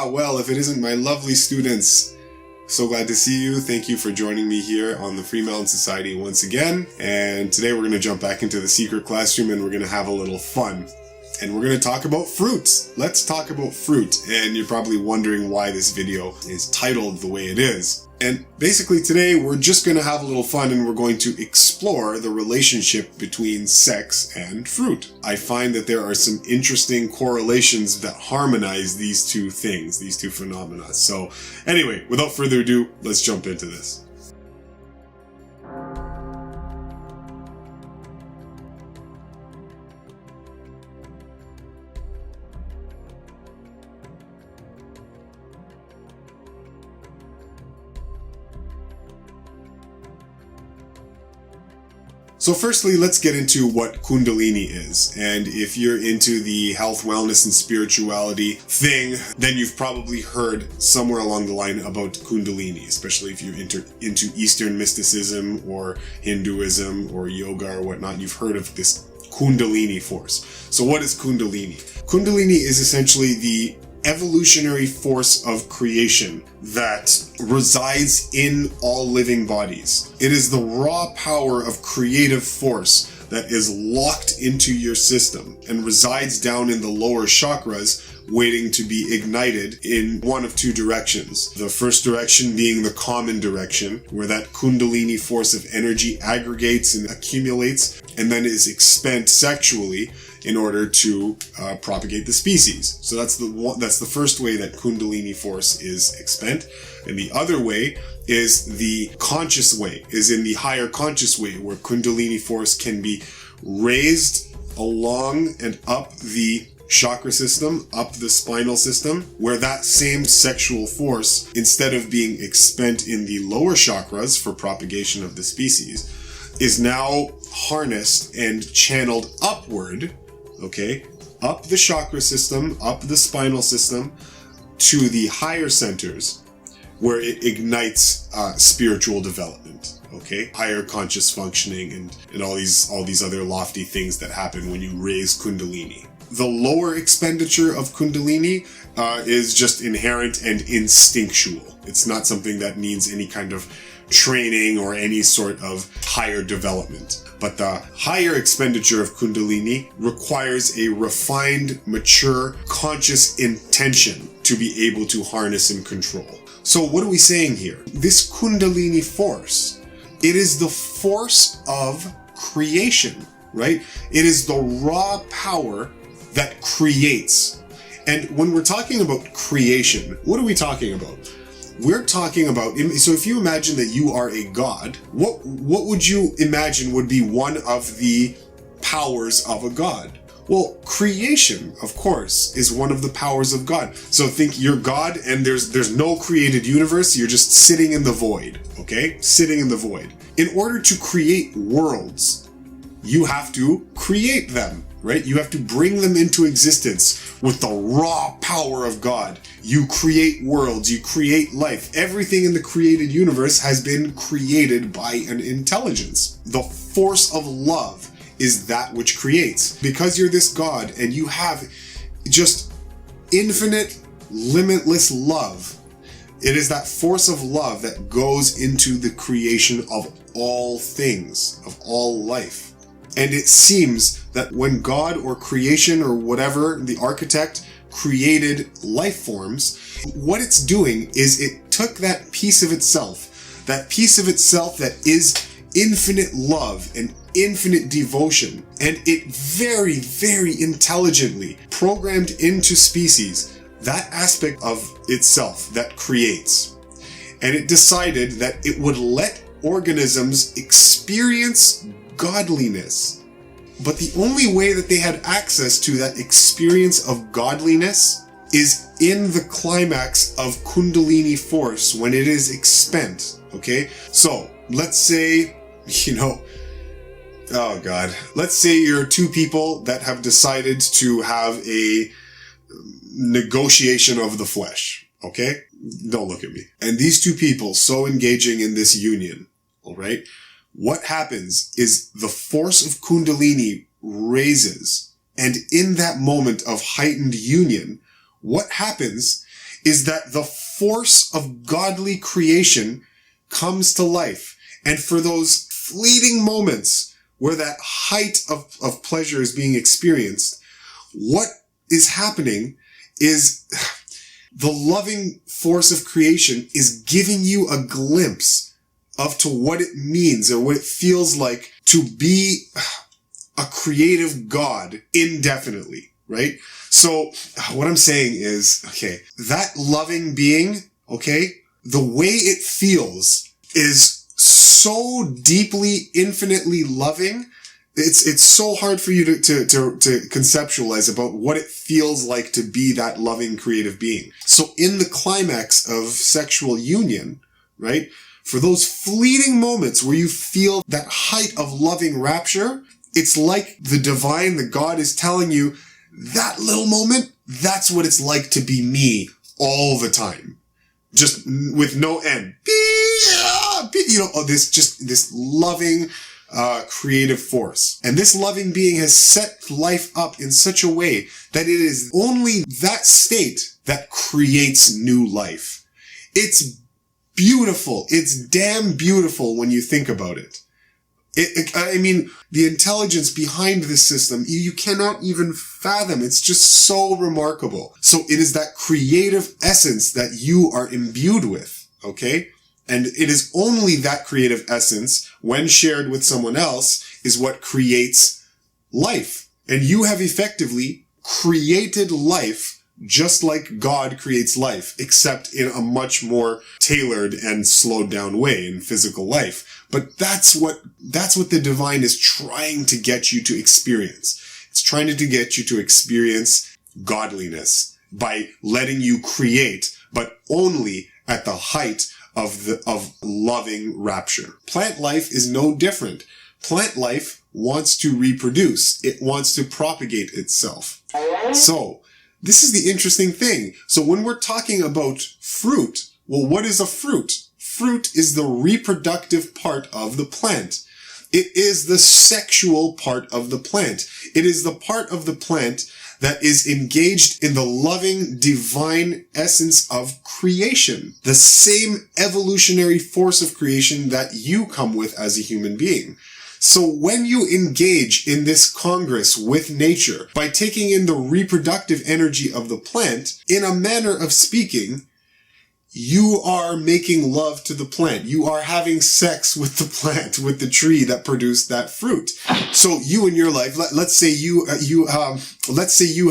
Well, if it isn't my lovely students, so glad to see you. Thank you for joining me here on the FreeMelon Society once again. And today we're going to jump back into the secret classroom and we're going to have a little fun. And we're going to talk about fruits. Let's talk about fruit. And you're probably wondering why this video is titled the way it is. And basically today we're just going to have a little fun and we're going to explore the relationship between sex and fruit. I find that there are some interesting correlations that harmonize these two things, these two phenomena. So anyway, without further ado, let's jump into this. So firstly, let's get into what Kundalini is. And if you're into the health, wellness, and spirituality thing, then you've probably heard somewhere along the line about Kundalini, especially if you're into Eastern mysticism or Hinduism or yoga or whatnot. You've heard of this Kundalini force. So what is Kundalini? Kundalini is essentially the evolutionary force of creation that resides in all living bodies. It is the raw power of creative force that is locked into your system and resides down in the lower chakras, waiting to be ignited in one of two directions. The first direction being the common direction, where that Kundalini force of energy aggregates and accumulates and then is expended sexually in order to propagate the species. So that's the first way that Kundalini force is expended. And the other way is the conscious way, is in the higher conscious way, where Kundalini force can be raised along and up the chakra system, up the spinal system, where that same sexual force, instead of being expended in the lower chakras for propagation of the species, is now harnessed and channeled upward, okay, up the chakra system, up the spinal system, to the higher centers, where it ignites spiritual development, okay, higher conscious functioning and all these other lofty things that happen when you raise Kundalini. The lower expenditure of Kundalini is just inherent and instinctual. It's not something that needs any kind of training or any sort of higher development. But the higher expenditure of Kundalini requires a refined, mature, conscious intention to be able to harness and control. So what are we saying here? This Kundalini force, it is the force of creation, right? It is the raw power that creates. And when we're talking about creation, what are we talking about? We're talking about, so if you imagine that you are a god, what would you imagine would be one of the powers of a god? Well, creation, of course, is one of the powers of God. So think you're God and there's no created universe, you're just sitting in the void, okay? Sitting in the void. In order to create worlds, you have to create them, right? You have to bring them into existence with the raw power of God. You create worlds, you create life. Everything in the created universe has been created by an intelligence. The force of love is that which creates. Because you're this God and you have just infinite, limitless love, it is that force of love that goes into the creation of all things, of all life. And it seems that when God or creation or whatever, the architect, created life forms, what it's doing is it took that piece of itself that is infinite love and infinite devotion, and it very, very intelligently programmed into species that aspect of itself that creates. And it decided that it would let organisms experience godliness. But the only way that they had access to that experience of godliness is in the climax of Kundalini force when it is expended, okay? So, let's say, let's say you're two people that have decided to have a negotiation of the flesh, okay? Don't look at me. And these two people so engaging in this union, all right? What happens is the force of Kundalini raises, and in that moment of heightened union, what happens is that the force of godly creation comes to life. And for those fleeting moments where that height of pleasure is being experienced, what is happening is the loving force of creation is giving you a glimpse of to what it means or what it feels like to be a creative God indefinitely, right? So what I'm saying is, okay, that loving being, okay, the way it feels is so deeply, infinitely loving. It's so hard for you to conceptualize about what it feels like to be that loving creative being. So in the climax of sexual union, right, for those fleeting moments where you feel that height of loving rapture, it's like the divine, the God is telling you, that little moment, that's what it's like to be me all the time. Just with no end. This loving, creative force. And this loving being has set life up in such a way that it is only that state that creates new life. It's beautiful. It's damn beautiful when you think about it. The intelligence behind this system, you cannot even fathom. It's just so remarkable. So it is that creative essence that you are imbued with, okay? And it is only that creative essence, when shared with someone else, is what creates life. And you have effectively created life just like God creates life, except in a much more tailored and slowed down way in physical life. But that's what the divine is trying to get you to experience. It's trying to get you to experience godliness by letting you create, but only at the height of loving rapture. Plant life is no different. Plant life wants to reproduce. It wants to propagate itself. So, this is the interesting thing. So when we're talking about fruit, well, what is a fruit? Fruit is the reproductive part of the plant. It is the sexual part of the plant. It is the part of the plant that is engaged in the loving, divine essence of creation. The same evolutionary force of creation that you come with as a human being. So when you engage in this congress with nature, by taking in the reproductive energy of the plant, in a manner of speaking, you are making love to the plant. You are having sex with the plant, with the tree that produced that fruit. So you in your life, let's say you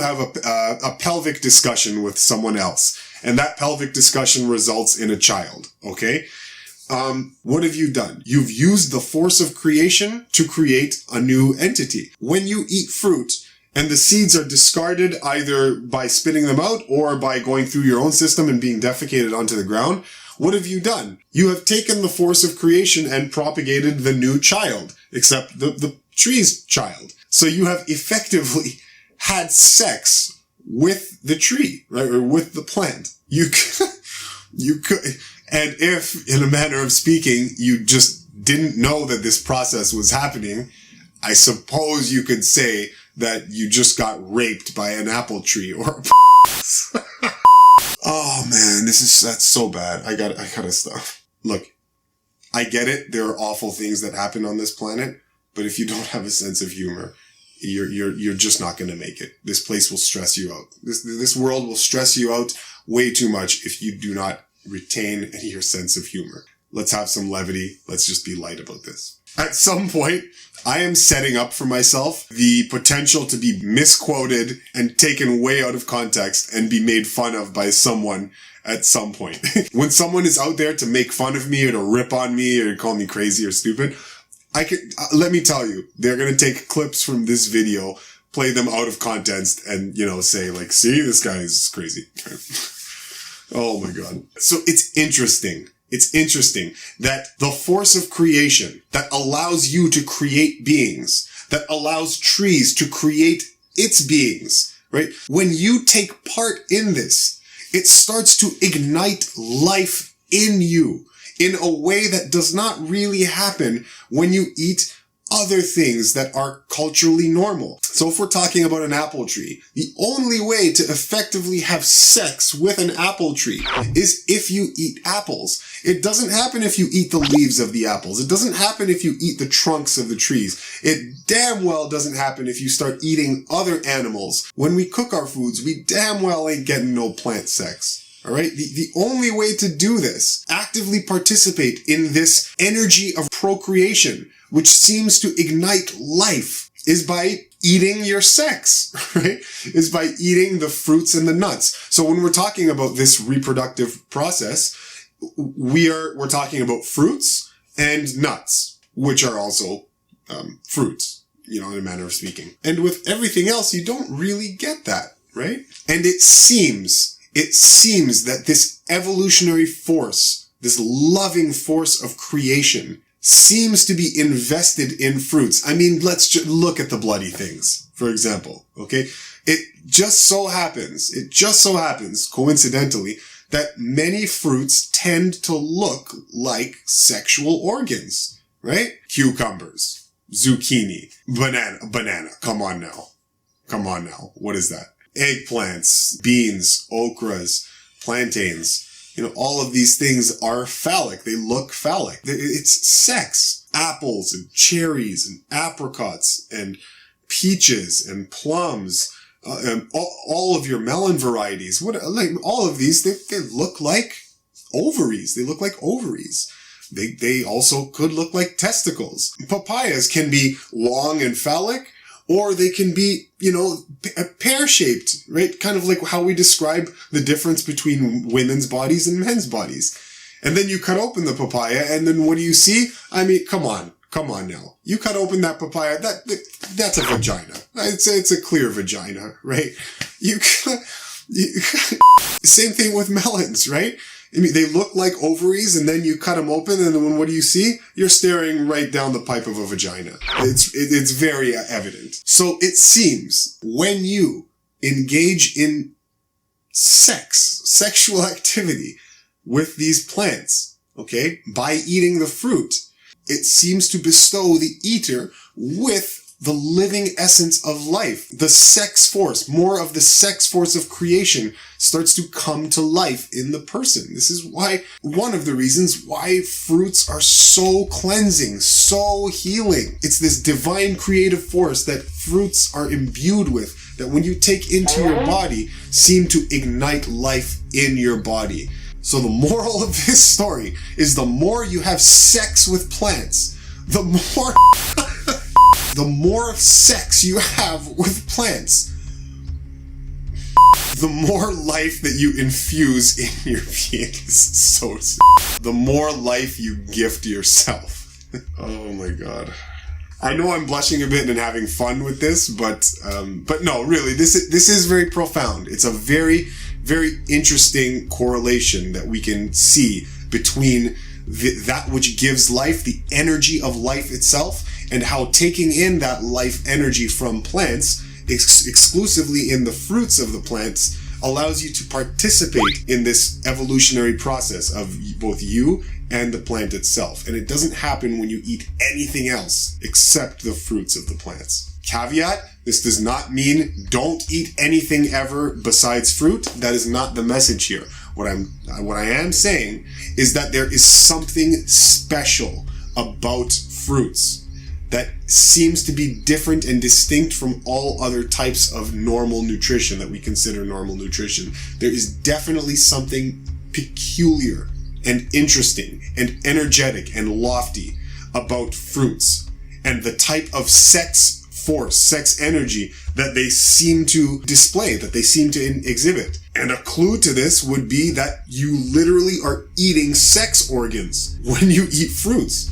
have a pelvic discussion with someone else, and that pelvic discussion results in a child. Okay. What have you done? You've used the force of creation to create a new entity. When you eat fruit and the seeds are discarded either by spitting them out or by going through your own system and being defecated onto the ground, what have you done? You have taken the force of creation and propagated the new child, except the tree's child. So you have effectively had sex with the tree, right? Or with the plant. You could, and if, in a manner of speaking, you just didn't know that this process was happening, I suppose you could say that you just got raped by an apple tree or Oh man, that's so bad. I gotta stop. Look, I get it. There are awful things that happen on this planet, but if you don't have a sense of humor, you're just not gonna make it. This place will stress you out. This world will stress you out way too much if you do not retain your sense of humor. Let's have some levity. Let's just be light about this. At some point, I am setting up for myself the potential to be misquoted and taken way out of context and be made fun of by someone at some point. When someone is out there to make fun of me or to rip on me or to call me crazy or stupid, let me tell you, they're going to take clips from this video, play them out of context and, say like, see, this guy is crazy. Oh my God. So it's interesting. It's interesting that the force of creation that allows you to create beings, that allows trees to create its beings, right? When you take part in this, it starts to ignite life in you in a way that does not really happen when you eat other things that are culturally normal. So if we're talking about an apple tree, the only way to effectively have sex with an apple tree is if you eat apples. It doesn't happen if you eat the leaves of the apples. It doesn't happen if you eat the trunks of the trees. It damn well doesn't happen if you start eating other animals. When we cook our foods, we damn well ain't getting no plant sex. All right. The only way to do this, actively participate in this energy of procreation, which seems to ignite life, is by eating your sex, right? Is by eating the fruits and the nuts. So when we're talking about this reproductive process, we're talking about fruits and nuts, which are also fruits, in a manner of speaking. And with everything else, you don't really get that, right? And it seems that this evolutionary force, this loving force of creation, seems to be invested in fruits. I mean, let's just look at the bloody things, for example, okay? It just so happens, coincidentally, that many fruits tend to look like sexual organs, right? Cucumbers, zucchini, banana, come on now. What is that? Eggplants, beans, okras, plantains. All of these things are phallic. They look phallic. It's sex. Apples and cherries and apricots and peaches and plums, and all of your melon varieties. All of these, they look like ovaries. They look like ovaries. They also could look like testicles. Papayas can be long and phallic, or they can be, pear-shaped, right? Kind of like how we describe the difference between women's bodies and men's bodies. And then you cut open the papaya, and then what do you see? I mean, come on now. You cut open that papaya, that's a vagina. It's a clear vagina, right? Same thing with melons, right? I mean, they look like ovaries, and then you cut them open, and then what do you see? You're staring right down the pipe of a vagina. It's very evident. So it seems when you engage in sexual activity with these plants, okay, by eating the fruit, it seems to bestow the eater with the living essence of life. The sex force, more of the sex force of creation starts to come to life in the person. This is one of the reasons why fruits are so cleansing, so healing. It's this divine creative force that fruits are imbued with, that when you take into your body, seem to ignite life in your body. So the moral of this story is the more you have sex with plants, the more sex you have with plants, the more life that you infuse in your being. The more life you gift yourself. Oh my God. I know I'm blushing a bit and having fun with this, but no, really, this is very profound. It's a very, very interesting correlation that we can see between that which gives life, the energy of life itself, and how taking in that life energy from plants, exclusively in the fruits of the plants, allows you to participate in this evolutionary process of both you and the plant itself. And it doesn't happen when you eat anything else except the fruits of the plants. Caveat, this does not mean don't eat anything ever besides fruit. That is not the message here. What I am saying is that there is something special about fruits that seems to be different and distinct from all other types of normal nutrition that we consider normal nutrition. There is definitely something peculiar and interesting and energetic and lofty about fruits and the type of sex force, sex energy that they seem to display, that they seem to exhibit. And a clue to this would be that you literally are eating sex organs when you eat fruits.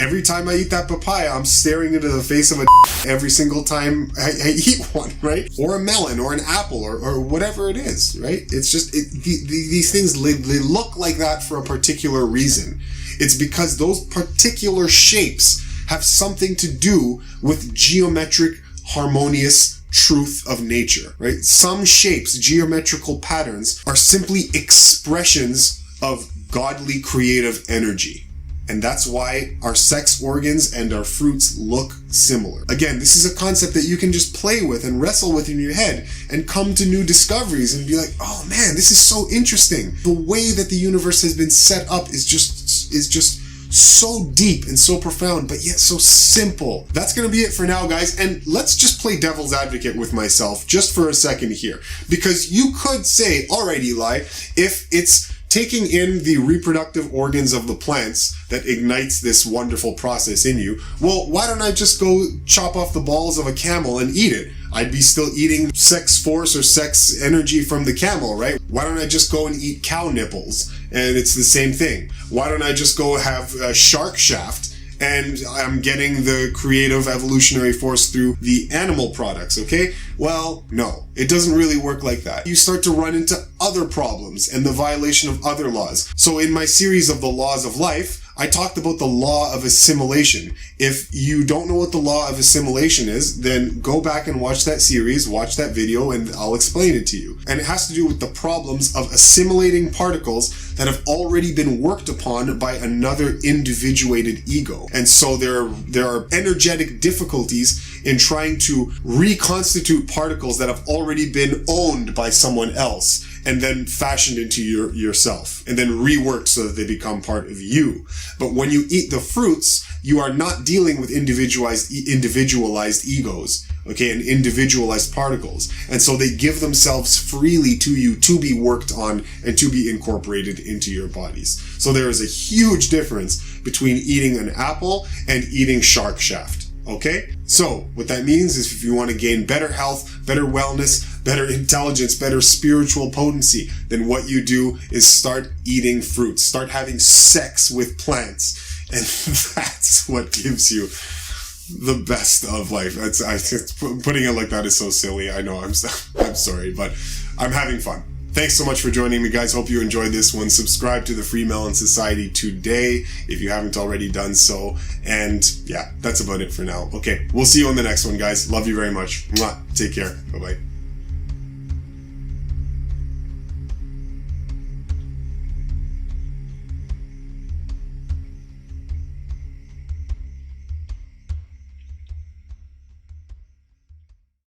Every time I eat that papaya, I'm staring into the face of a every single time I eat one, right? Or a melon, or an apple, or whatever it is, right? It's just, these things, they look like that for a particular reason. It's because those particular shapes have something to do with geometric, harmonious truth of nature, right? Some shapes, geometrical patterns, are simply expressions of godly creative energy. And that's why our sex organs and our fruits look similar. Again, this is a concept that you can just play with and wrestle with in your head and come to new discoveries and be like, oh man, this is so interesting. The way that the universe has been set up is just so deep and so profound, but yet so simple. That's gonna be it for now, guys. And let's just play devil's advocate with myself just for a second here. Because you could say, all right, Eli, if it's taking in the reproductive organs of the plants that ignites this wonderful process in you, well, why don't I just go chop off the balls of a camel and eat it? I'd be still eating sex force or sex energy from the camel, right? Why don't I just go and eat cow nipples? And it's the same thing. Why don't I just go have a shark shaft and I'm getting the creative evolutionary force through the animal products, okay? Well, no, it doesn't really work like that. You start to run into other problems and the violation of other laws. So in my series of the laws of life, I talked about the law of assimilation. If you don't know what the law of assimilation is, then go back and watch that series, watch that video, and I'll explain it to you. And it has to do with the problems of assimilating particles that have already been worked upon by another individuated ego. And so there are energetic difficulties in trying to reconstitute particles that have already been owned by someone else and then fashioned into yourself and then reworked so that they become part of you. But when you eat the fruits, you are not dealing with individualized egos, okay, and individualized particles. And so they give themselves freely to you to be worked on and to be incorporated into your bodies. So there is a huge difference between eating an apple and eating shark shaft. Okay? So, what that means is if you want to gain better health, better wellness, better intelligence, better spiritual potency, then what you do is start eating fruits. Start having sex with plants. And that's what gives you the best of life. Putting it like that is so silly. I know, I'm sorry, but I'm having fun. Thanks so much for joining me, guys. Hope you enjoyed this one. Subscribe to the FreeMelon Society today if you haven't already done so. And yeah, that's about it for now. Okay, we'll see you on the next one, guys. Love you very much. Mwah. Take care. Bye-bye.